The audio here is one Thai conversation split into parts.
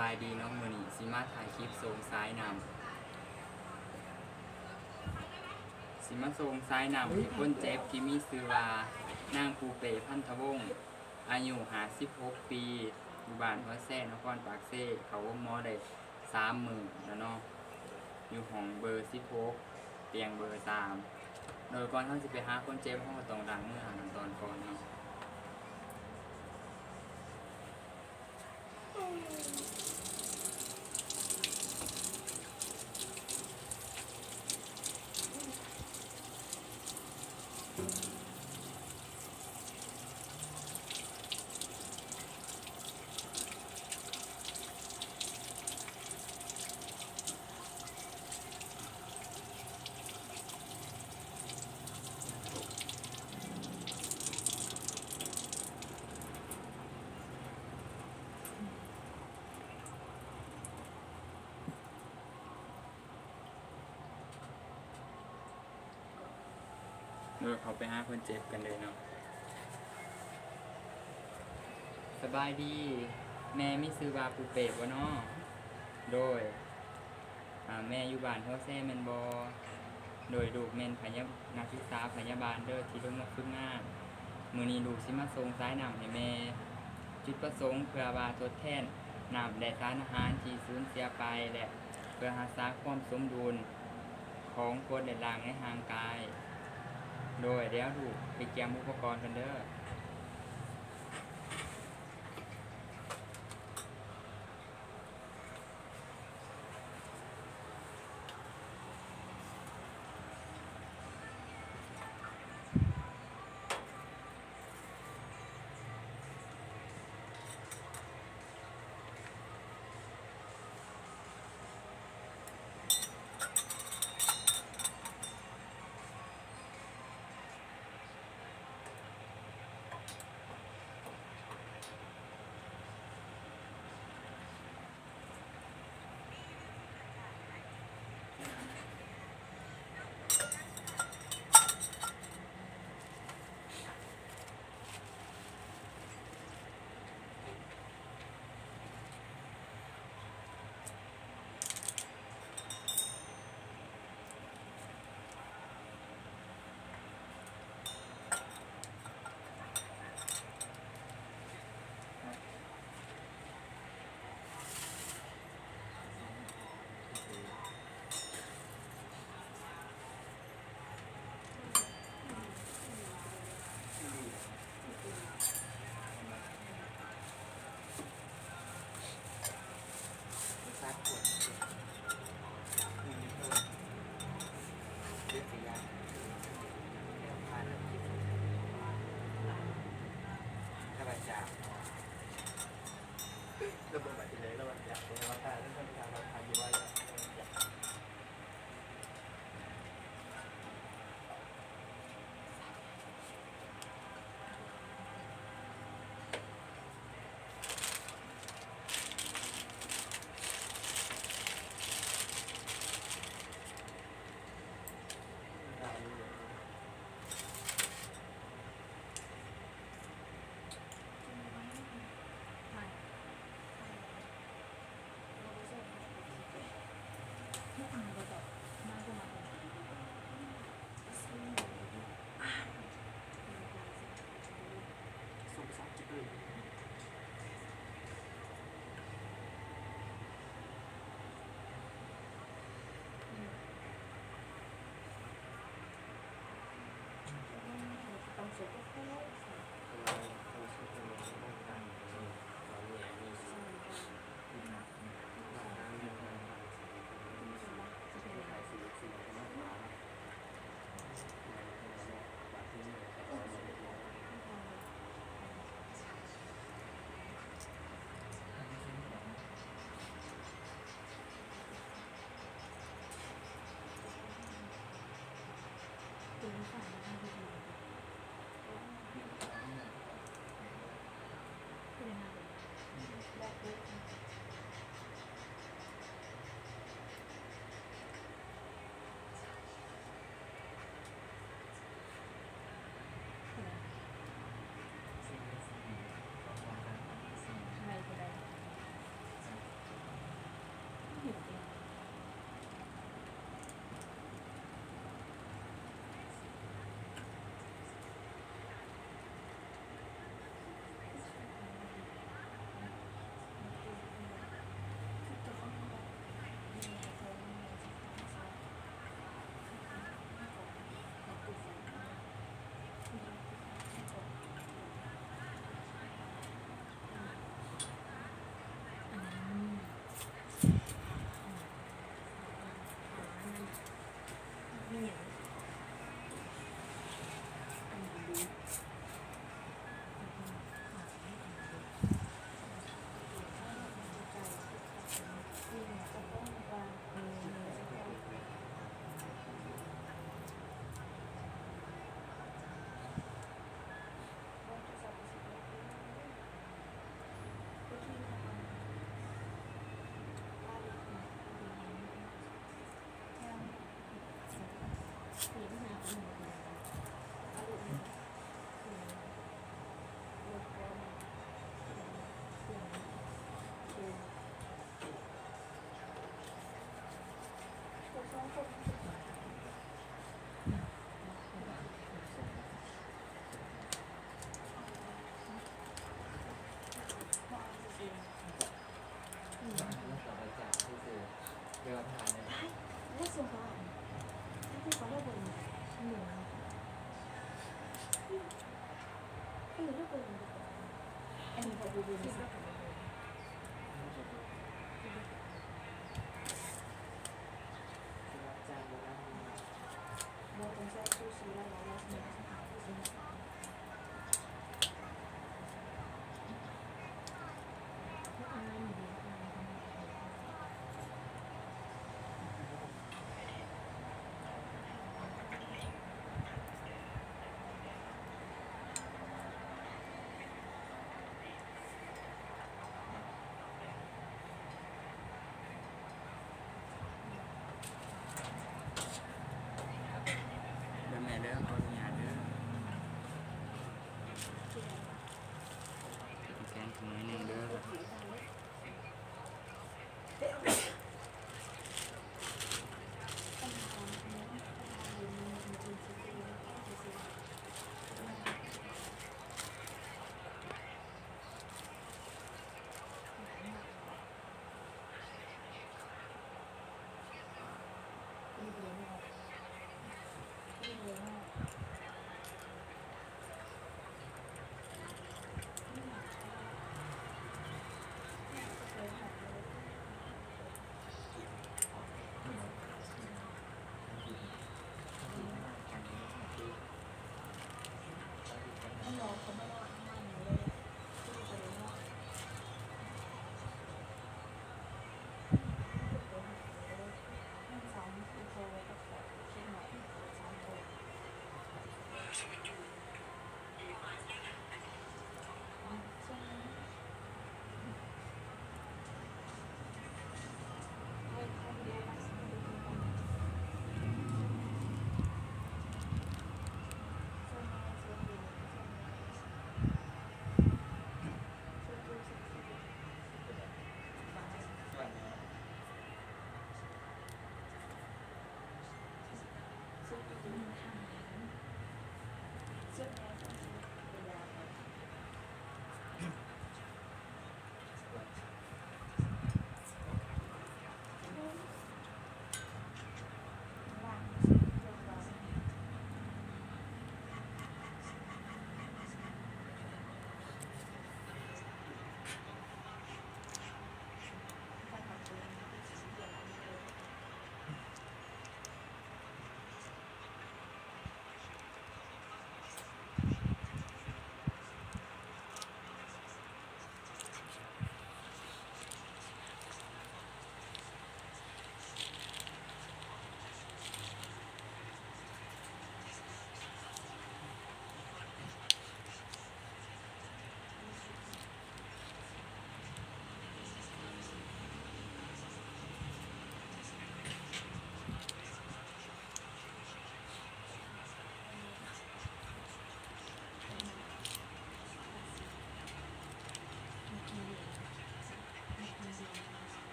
บายดีเนาะมื้อนี้สิมาถ่ายคลิปส่งสายนำสิมาส่งสายนำให้คนเจ็บที่มีชื่อว่านางปูเปพันธวงศ์อายุ56ปีอยู่บ้านหัวแซ่นครปากเซ่เขาวงหมอได้30,000แล้วเนาะอยู่ห้องเบอร์16เตียงเบอร์3โดยก่อนเฮาสิไปหาคนเจ็บเฮาก็ต้องล้างมือหาขั้นตอนก่อนเนาะโดยเขาไปหาคนเจ็บกันเลยเนาะสบายดีแม่มีซื้อว่าปูเปะบ่เนาะโดยแม่อยู่บ้านหัวแซ่แม่นบ่โดยลูกแม่นนักศึกษาพยาบาลเด้อที่ลงมาฝึกงานมื้อนี้ลูกสิมาส่งสายน้ำให้แม่จุดประสงค์เพื่อว่าทดแทนน้ำและสารอาหารที่สูญเสียไปและเพื่อรักษาความสมดุลของกรดและด่างในร่างกายโดยเดี๋ยวลูกไปเตรียมอุปกรณ์กันเด้อระบบบัตรเลยระบบอยากเป็นวัตถุเรื่องการเราทำอยู่ว่าสุขสันต์จิตเลยต้องเสร็จก็แค่เป็นสายงานดีเป็นงานแบบนี้ใช่ก็ได้ ส่วนนี้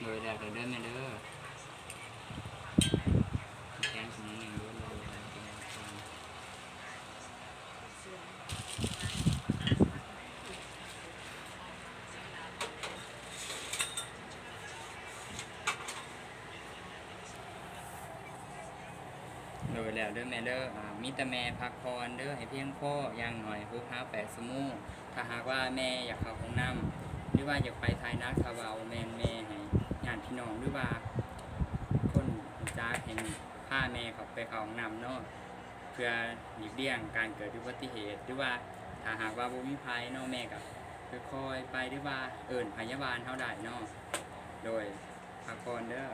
โดยแรกเลยเด้อแม่เด้อแกงสมุนไพรล้วนเลยโดยแล้วเด้อแม่เด้อมีแต่แม่พักผ่อนเด้อให้เพียงพออย่างหน่อย6-8 ชั่วโมงถ้าหากว่าแม่อยากเข้าห้องน้ำหรือว่าอยากไปถ่ายนักทาวาแม่ให้ญาติพี่น้องหรือว่าคนรู้จักให้พาแม่เขาไปเข้าห้องน้ำเนาะเพื่อหลีกเลี่ยงการเกิดอุบัติเหตุหรือว่าถ้าหากว่าบ่มีภัยเนาะแม่ก็ค่อยๆไปหรือว่าเอิ้นพยาบาลเฮาได้เนาะโดยพักผ่อนเด้อ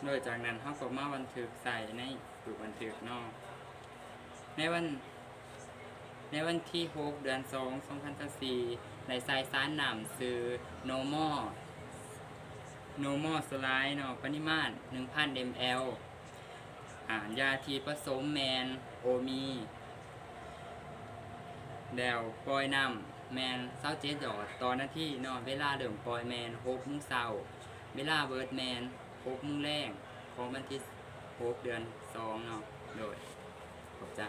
โดยจากนั้นเขาก็มาบันทึกใส่ในฝึกบันทึกเนอกในวันที่6 เดือน 2 2024ในสายสารน้ำซื้อ normal slide เนาะปริมาณ 1,000 ml ยาทีผสมแมนโอมีแล้วปล่อยน้ำแมน27 หยอดต่อนาทีเนาะเวลาเริ่มปล่อยแมน6 โมงเช้าเวลาเบิดแมน6 โมงแรงของวันที่6 เดือน 2เนาะโดยขอบใจ